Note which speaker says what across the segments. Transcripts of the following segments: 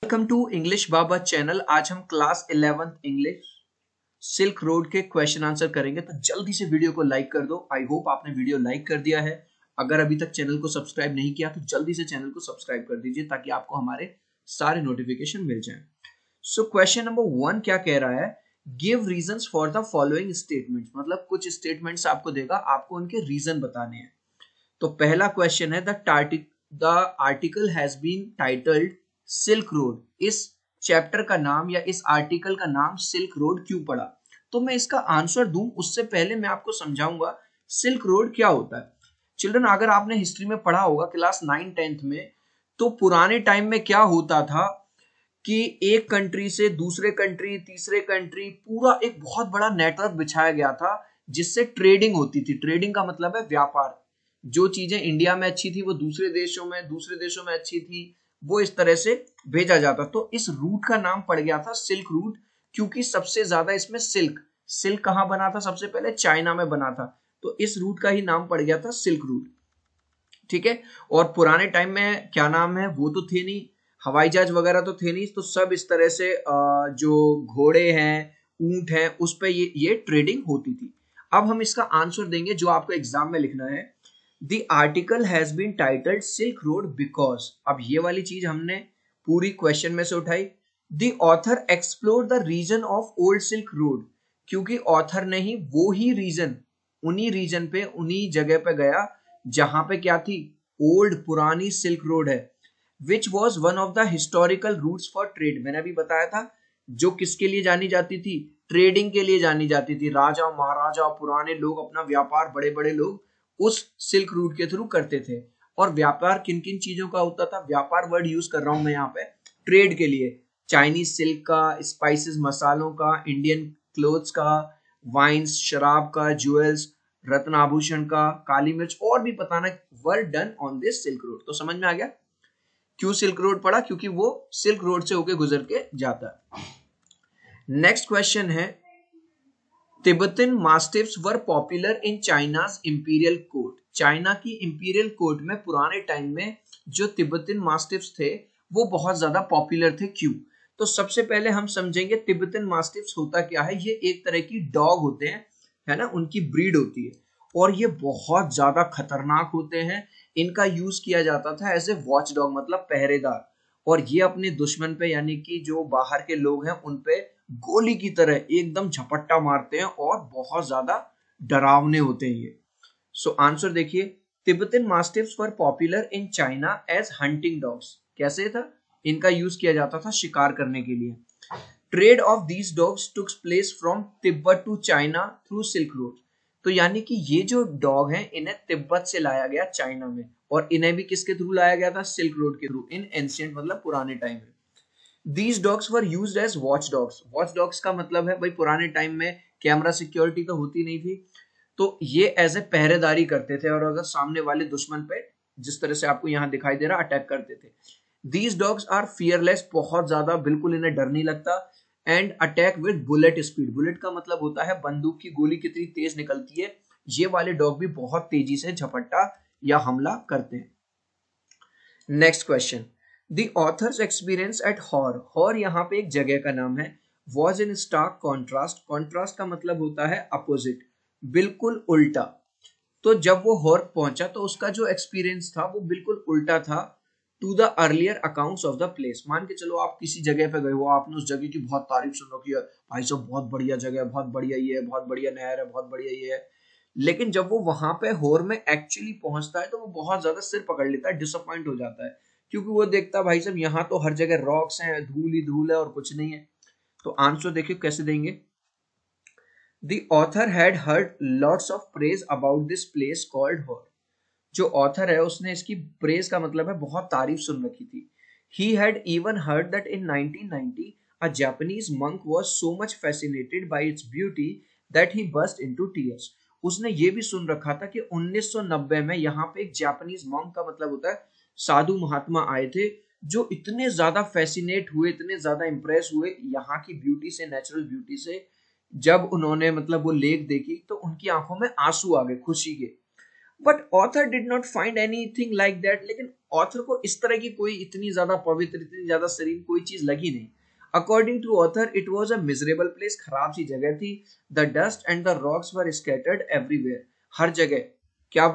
Speaker 1: Welcome to English Baba channel. आज हम class 11th English silk road के क्वेश्चन आंसर करेंगे, तो जल्दी से वीडियो को लाइक कर दो। आई होप आपने वीडियो लाइक कर दिया है। अगर अभी तक चैनल को सब्सक्राइब नहीं किया तो जल्दी से चैनल को सब्सक्राइब कर दीजिए ताकि आपको हमारे सारे नोटिफिकेशन मिल जाए। सो क्वेश्चन नंबर 1 क्या कह रहा है, give reasons for the following statements. मतलब कुछ स्टेटमेंट्स आपको देगा, आपको उनके रीजन बताने हैं। तो पहला क्वेश्चन है the article has been titled silk road. इस चैप्टर का नाम या इस आर्टिकल का नाम सिल्क रोड क्यों पड़ा? तो मैं इसका आंसर दूं उससे पहले मैं आपको समझाऊंगा सिल्क रोड क्या होता है। चिल्ड्रन, अगर आपने हिस्ट्री में पढ़ा होगा क्लास 9-10th में, तो पुराने टाइम में क्या होता था कि एक कंट्री से दूसरे कंट्री, तीसरे कंट्री, पूरा एक बहुत बड़ा नेटवर्क बिछाया गया था जिससे ट्रेडिंग होती थी। ट्रेडिंग का मतलब है व्यापार। जो चीजें इंडिया में अच्छी थी वो दूसरे देशों में अच्छी थी, वो इस तरह से भेजा जाता। तो इस रूट का नाम पड़ गया था सिल्क रूट, क्योंकि सबसे ज्यादा इसमें सिल्क कहां बना था? सबसे पहले चाइना में बना था, तो इस रूट का ही नाम पड़ गया था सिल्क रूट। ठीक है। और पुराने टाइम में क्या नाम है, वो तो थे नहीं, हवाई जहाज वगैरह तो थे नहीं, तो सब इस तरह से जो घोड़े हैं, ऊंट हैं, उस पर ये ट्रेडिंग होती थी। अब हम इसका आंसर देंगे जो आपको एग्जाम में लिखना है। The article has been titled Silk Road because, अब ये वाली चीज हमने पूरी क्वेश्चन में से उठाई। The author explored the region of Old Silk Road, क्योंकि ऑथर ने ही वो ही रीजन, उन्हीं रीजन पे, उन्हीं जगह पे गया जहां पे क्या थी, ओल्ड पुरानी सिल्क रोड है। Which was one of the historical routes for trade, मैंने अभी बताया था, जो किसके लिए जानी जाती थी? ट्रेडिंग के लिए जानी जाती थी। राजा महाराजा पुराने लोग अपना व्यापार, बड़े बड़े लोग उस सिल्क रूट के थ्रू करते थे। और व्यापार किन किन चीजों का होता था? व्यापार वर्ड यूज कर रहा हूं मैं यहाँ पे ट्रेड के लिए। चाइनीज सिल्क का, स्पाइसेस मसालों का, इंडियन क्लोथ्स का, वाइन्स शराब का, ज्वेल्स रत्न आभूषण का, काली मिर्च, और भी बताना work done on this silk road. तो समझ में आ गया क्यों सिल्क रोड पड़ा? क्योंकि वो सिल्क रोड से होके गुजर के जाता है। नेक्स्ट क्वेश्चन है, Tibetan mastiffs were popular in China's imperial court. China की इंपीरियल कोर्ट में पुराने टाइम में जो तिब्बतन मास्टिफ्स थे वो बहुत ज्यादा पॉपुलर थे। क्यों? तो सबसे पहले हम समझेंगे तिब्बतन मास्टिफ्स होता क्या है। ये एक तरह की डॉग होते हैं, है ना, उनकी ब्रीड होती है, और ये बहुत ज्यादा खतरनाक होते हैं। इनका यूज किया जाता था एज ए वॉच डॉग, मतलब पहरेदार। और ये अपने दुश्मन पे, यानी कि जो बाहर के लोग हैं, उन पे गोली की तरह एकदम झपट्टा मारते हैं और बहुत ज्यादा डरावने होते हैं ये। सो आंसर देखिए, Tibetan mastiffs were popular in China as hunting dogs. कैसे था? इनका यूज किया जाता था शिकार करने के लिए। Trade of these dogs took place from Tibet to China through silk road. तो यानी कि ये जो डॉग हैं, इन्हें तिब्बत से लाया गया चाइना में, और इन्हें भी किसके थ्रू लाया गया था? सिल्क रोड के थ्रू, इन एंशिएंट मतलब पुराने टाइम में। These dogs were used as watch dogs. Watch dogs का मतलब है भाई, पुराने टाइम में कैमरा सिक्योरिटी तो होती नहीं थी, तो ये एज ए पहरेदारी करते थे, और अगर सामने वाले दुश्मन पे, जिस तरह से आपको यहाँ दिखाई दे रहा, अटैक करते थे। These dogs are fearless, बहुत ज्यादा, बिल्कुल इन्हें डर नहीं लगता। And attack with bullet speed. Bullet का मतलब होता है बंदूक की गोली कितनी तेज निकलती है। ये वाले डॉग भी बहुत तेजी से झपट्टा या हमला करते हैं। Next question, The author's experience at Hor, Hor यहाँ पे एक जगह का नाम है, was in stark contrast। contrast का मतलब होता है अपोजिट, बिल्कुल उल्टा। तो जब वो हॉर पहुंचा तो उसका जो एक्सपीरियंस था वो बिल्कुल उल्टा था to the earlier accounts of the place. मान के चलो आप किसी जगह पे गए हो, आपने उस जगह की बहुत तारीफ सुन रखी है, भाई साहब बहुत बढ़िया जगह है, बहुत बढ़िया ये है, बहुत बढ़िया नहर है, बहुत बढ़िया ये है। लेकिन जब वो वहां पे हॉर में एक्चुअली पहुंचता है तो वो बहुत ज्यादा सिर पकड़ लेता है, डिसअपॉइंट हो जाता है, क्योंकि वो देखता है भाई साहब यहाँ तो हर जगह रॉक्स हैं, धूल ही धूल है और कुछ नहीं है। तो आंसर देखिए कैसे देंगे। The author had heard lots of praise about this place called Hor। जो ऑथर है उसने इसकी प्रेज का मतलब है बहुत तारीफ सुन रखी थी। He had even heard that in 1990 a Japanese monk was so much fascinated by its beauty that he burst into tears। उसने ये भी सुन रखा था कि 1990 में यहाँ पे एक जापानीज monk का मतलब होता है साधु महात्मा आए थे, जो इतने ज्यादा फैसिनेट हुए, इतने ज्यादा इंप्रेस हुए यहाँ की ब्यूटी से, नेचुरल ब्यूटी से। जब उन्होंने मतलब वो लेक देखी तो उनकी आंखों में आंसू आ गए खुशी के। But author did not find anything like that, लेकिन ऑथर को इस तरह की कोई इतनी ज्यादा पवित्र, इतनी ज्यादा serene कोई चीज लगी नहीं. According to author it was a miserable place, खराब सी जगह थी. The dust and the rocks were scattered everywhere, हर जगह क्या,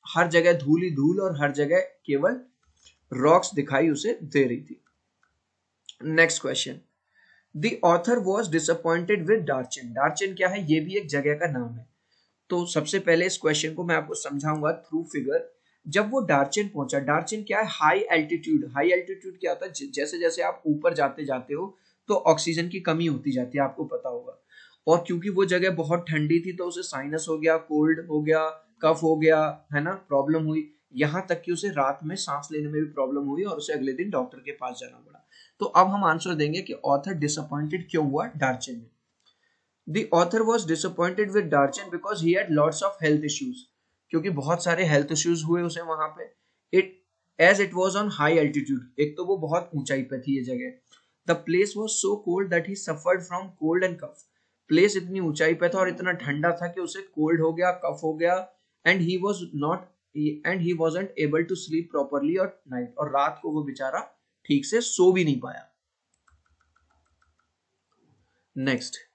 Speaker 1: हर जगह धूल ही धूल और हर जगह केवल रॉक्स दिखाई उसे दे रही थी. Next question. The author was disappointed with Darchen. Darchen क्या है, ये भी एक जगह का नाम है. तो सबसे पहले इस क्वेश्चन को मैं आपको समझाऊंगा थ्रू फिगर. जब वो डार्चिन पहुंचा, डार्चिन क्या है, हाई एल्टीट्यूड. हाई एल्टीट्यूड क्या होता है, जैसे जैसे आप ऊपर जाते जाते हो तो ऑक्सीजन की कमी होती जाती है, आपको पता होगा. और क्योंकि वो जगह बहुत ठंडी थी तो उसे साइनस हो गया, कोल्ड हो गया, कफ हो गया, है ना, प्रॉब्लम हुई. यहाँ तक कि उसे रात में सांस लेने में भी प्रॉब्लम हुई और उसे अगले दिन डॉक्टर के पास जाना पड़ा. तो अब हम आंसर देंगे कि ऑथर डिसअपॉइंटेड क्यों हुआ डार्चिन में. The author was disappointed with Darchin because he had lots of health issues. क्योंकि बहुत सारे health issues हुए उसे वहां पे. It as it was on high altitude. एक तो वो बहुत ऊंचाई पे थी ये जगह. The place was so cold that he suffered from cold and cough. Place इतनी ऊंचाई पे था और इतना ठंडा था कि उसे cold हो गया, cough हो गया, and he wasn't able to sleep properly at night. और रात को वो बेचारा ठीक से सो भी नहीं पाया. Next.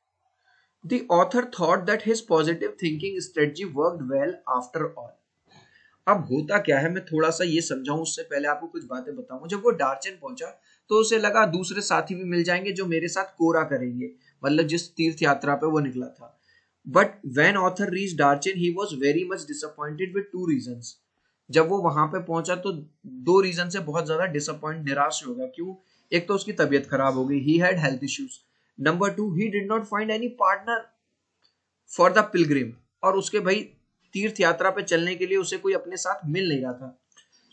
Speaker 1: The author thought that his positive thinking strategy worked well after all. अब होता क्या है, मैं थोड़ा सा ये समझाऊं उससे पहले आपको कुछ बातें बताऊं. जब वो डार्चिन पहुंचा तो उसे लगा दूसरे साथी भी मिल जाएंगे जो मेरे साथ कोरा करेंगे, मतलब जिस तीर्थ यात्रा पे वो निकला था. But when author reach Darchen he was very much disappointed with two reasons. जब वो वहां पे पहुंचा तो दो रीजन से बहुत ज्यादा डिसअपॉइंट, निराश हो गया. क्यों? एक तो उसकी तबीयत खराब हो गई, he had health issues. Number two, he did not find any partner for the Pilgrim. और उसके भाई तीर्थ यात्रा पे चलने के लिए उसे कोई अपने साथ मिल नहीं रहा था.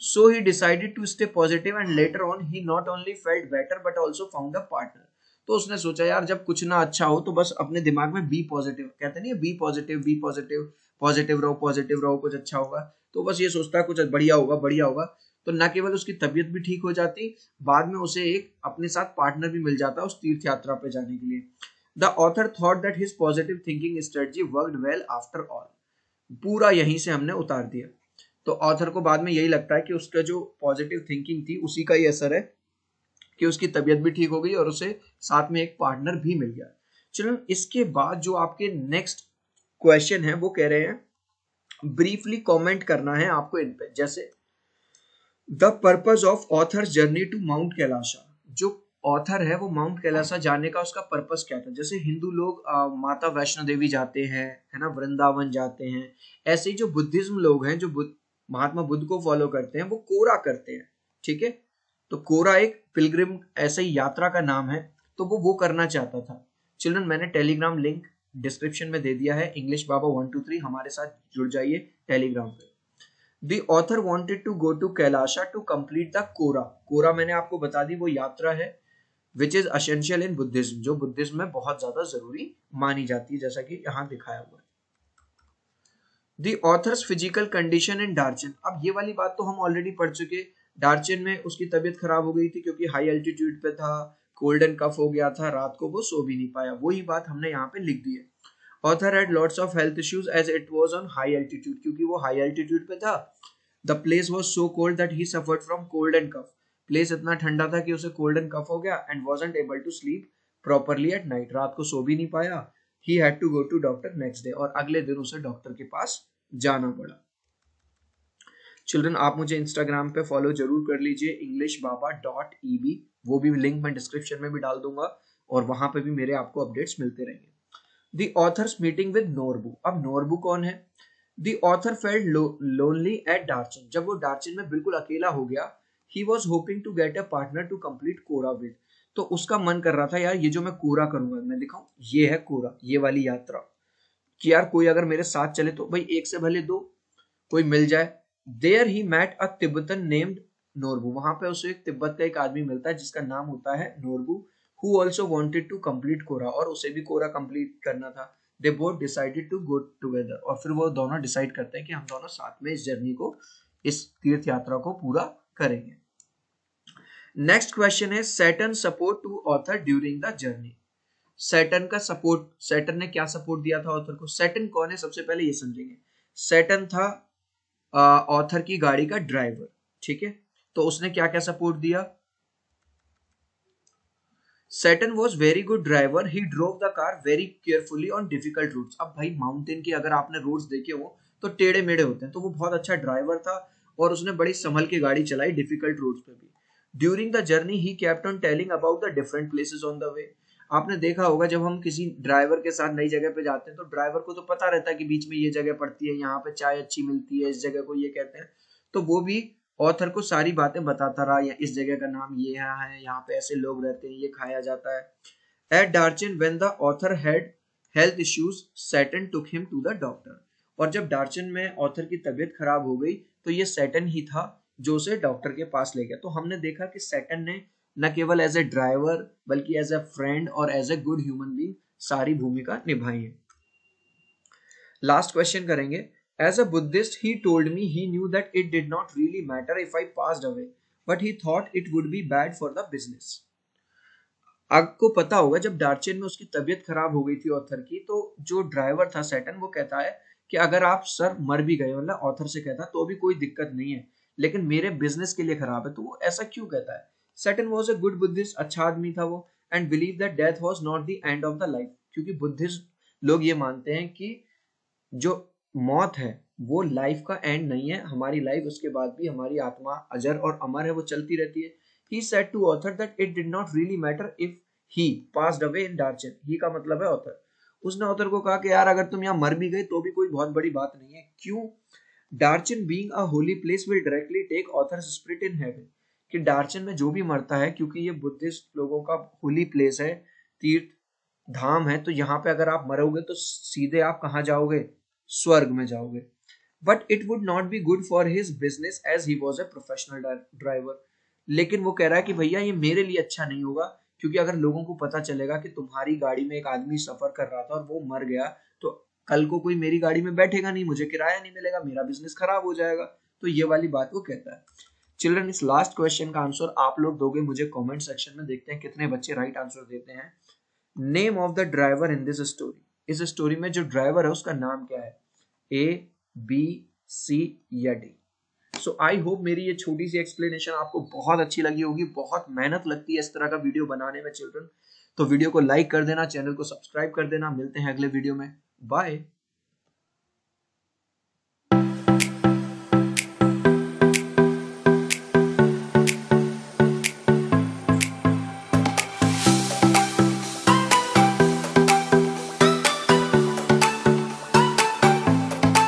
Speaker 1: So he decided to stay positive and later on he not only felt better but also found a partner. तो उसने सोचा यार जब कुछ ना अच्छा हो तो बस अपने दिमाग में बी पॉजिटिव, कहते नहीं, be positive, be positive, positive रहो कुछ अच्छा होगा. तो बस ये सोचता कुछ बढ़िया होगा, बढ़िया होगा. तो न केवल उसकी तबीयत भी ठीक हो जाती, बाद में उसे एक अपने साथ पार्टनर भी मिल जाता उस तीर्थ यात्रा पे जाने के लिए. The author thought that his positive thinking strategy worked well after all. पूरा यहीं से हमने उतार दिया. तो ऑथर को बाद में यही लगता है कि उसका जो पॉजिटिव थिंकिंग थी उसी का ही असर है कि उसकी तबीयत भी ठीक हो गई और उसे साथ में एक पार्टनर भी मिल गया. चलो इसके बाद जो आपके नेक्स्ट क्वेश्चन है वो कह रहे हैं ब्रीफली कमेंट करना है आपको इन पे. जैसे the purpose of author's journey to mount Kailasha. जो ऑथर है वो माउंट कैलाशा जाने का उसका पर्पस क्या था. जैसे हिंदू लोग माता वैष्णो देवी जाते हैं, है ना, वृंदावन जाते हैं. ऐसे ही जो बुद्धिज्म लोग हैं, जो महात्मा बुद्ध को फॉलो करते हैं, वो कोरा करते हैं. ठीक है. तो कोरा एक पिलग्रिम ऐसे ही यात्रा का नाम है. तो वो करना चाहता था. चिल्ड्रन मैंने टेलीग्राम लिंक डिस्क्रिप्शन में दे दिया है. इंग्लिश बाबा 123 हमारे साथ जुड़ जाइए टेलीग्राम पे. The author wanted to go to Kailasha to complete the Kora. Kora मैंने आपको बता दी वो यात्रा है which is essential in Buddhism, जो बुद्धिज्म में बहुत ज्यादा जरूरी मानी जाती है, जैसा कि यहाँ दिखाया हुआ है. The author's physical condition in Darchin. अब ये वाली बात तो हम ऑलरेडी पढ़ चुके. डार्चिन में उसकी तबीयत खराब हो गई थी क्योंकि हाई एल्टीट्यूड पे था, कोल्ड एंड कफ हो गया था, रात को वो सो भी नहीं पाया. वही बात हमने यहाँ पे लिख दी है. Author had lots of health issues as it was on high altitude. क्योंकि वो हाई एल्टीट्यूड पे था. The place was so cold that he suffered from cold and cough. Place इतना ठंडा था कि उसे cold and cough हो गया and wasn't able to sleep properly at night. रात को सो भी नहीं पाया. He had to go to doctor next day. और अगले दिन उसे डॉक्टर के पास जाना पड़ा. चिल्ड्रन आप मुझे इंस्टाग्राम पे फॉलो जरूर कर लीजिए englishbaba.eb. वो भी लिंक मैं डिस्क्रिप्शन में भी डाल दूंगा और वहां पे भी मेरे आपको अपडेट्स मिलते रहेंगे. The author's meeting with Norbu. अब नोरबू कौन है? The author felt lonely at Darchin. जब वो डार्चिन में बिल्कुल अकेला हो गया, he was hoping to get a partner to complete Quora with. तो उसका मन कर रहा था यार ये जो मैं कोरा करूंगा, मैं दिखाऊं, ये है कोरा, ये वाली यात्रा, कि यार कोई अगर मेरे साथ चले तो भाई एक से भले दो कोई मिल जाए. There he met a Tibetan named Norbu. वहां पे उसे एक तिब्बत का एक आदमी मिलता है जिसका नाम होता है Norbu, who also wanted to complete कोरा. और उसे भी कोरा कंप्लीट करना था. They both decided to go together. और फिर वो दोनों डिसाइड करते हैं कि हम दोनों साथ में इस जर्नी को, इस तीर्थ यात्रा को पूरा करेंगे. नेक्स्ट क्वेश्चन है Tsetan support to author during the journey. Tsetan का सपोर्ट, सैटर्न ने क्या सपोर्ट दिया था ऑथर को. सैटर्न कौन है सबसे पहले ये समझेंगे. सैटर्न था ऑथर की गाड़ी का ड्राइवर, ठीक है। तो उसने क्या क्या सपोर्ट दिया? Saturn was very good driver. He drove the car very carefully on difficult routes. अब भाई माउंटेन की अगर आपने रोड्स देखे हो तो टेढ़े मेढ़े होते हैं, तो वो बहुत अच्छा ड्राइवर था और उसने बड़ी संभल के गाड़ी चलाई डिफिकल्ट रोड्स पे भी। During the journey he kept on telling about the different places on the way. आपने देखा होगा जब हम किसी ड्राइवर के साथ नई जगह पे जाते हैं तो ड्राइवर को तो पता रहता है कि बीच में ये जगह पड़ती है, यहाँ पे चाय अच्छी मिलती है, इस जगह को ये कहते हैं। तो वो भी ऑथर को सारी बातें बताता रहा, या इस जगह का नाम ये यहाँ है, यहाँ पे ऐसे लोग रहते हैं, ये खाया जाता है। At Darchen when the author had health issues Saturn took him to the doctor. और जब डार्चिन में ऑथर की तबीयत खराब हो गई तो ये सैटर्न ही था जो उसे डॉक्टर के पास ले गया। तो हमने देखा कि सैटर्न ने न केवल एज ए ड्राइवर बल्कि एज ए फ्रेंड और as a good human being सारी भूमिका निभाई है। लास्ट क्वेश्चन करेंगे। As a Buddhist, he told me he knew that it did not really matter if I passed away, but he thought it would be bad for the business. आपको पता होगा जब डार्चिन में उसकी तबीयत खराब हो गई थी ऑथर की, तो जो ड्राइवर था सैटर्न वो कहता है कि अगर आप सर मर भी गए, मतलब ऑथर से कहता तो भी कोई दिक्कत नहीं है, लेकिन मेरे बिजनेस के लिए खराब है। तो वो ऐसा क्यों कहता है? Saturn was a good Buddhist, अच्छा आदमी था वो, and believe that death was not the end of the life. क्योंकि बुद्धिस्ट लोग ये मानते हैं कि जो मौत है वो लाइफ का एंड नहीं है, हमारी लाइफ उसके बाद भी हमारी आत्मा अजर और अमर है, वो चलती रहती है। He said to author that it did not really matter if he passed away in Darchen. He का मतलब है ऑथर। उसने ऑथर को कहा कि यार अगर तुम यहाँ मर भी गए तो भी कोई बहुत बड़ी बात नहीं है। क्यों? Darchen being a holy place will directly take author's spirit in heaven. कि डार्चन में जो भी मरता है, क्योंकि ये बुद्धिस्ट लोगों का होली प्लेस है, तीर्थ धाम है, तो यहाँ पे अगर आप मरोगे तो सीधे आप कहाँ जाओगे? स्वर्ग में जाओगे। But it would not be good for his business as he was a professional driver. लेकिन वो कह रहा है कि भैया ये मेरे लिए अच्छा नहीं होगा, क्योंकि अगर लोगों को पता चलेगा कि तुम्हारी गाड़ी में एक आदमी सफर कर रहा था और वो मर गया, तो कल को कोई मेरी गाड़ी में बैठेगा नहीं, मुझे किराया नहीं मिलेगा, मेरा बिजनेस खराब हो जाएगा। तो ये वाली बात वो कहता है। चिल्ड्रन, इस लास्ट क्वेश्चन का आंसर आप लोग दोगे मुझे कमेंट सेक्शन में, देखते हैं कितने बच्चे राइट आंसर देते हैं। Name of the driver in this story. इस स्टोरी में जो ड्राइवर है उसका नाम क्या है? ए, बी, सी या डी? सो आई होप मेरी ये छोटी सी एक्सप्लेनेशन आपको बहुत अच्छी लगी होगी। बहुत मेहनत लगती है इस तरह का वीडियो बनाने में चिल्ड्रन, तो वीडियो को लाइक कर देना, चैनल को सब्सक्राइब कर देना। मिलते हैं अगले वीडियो में, बाय।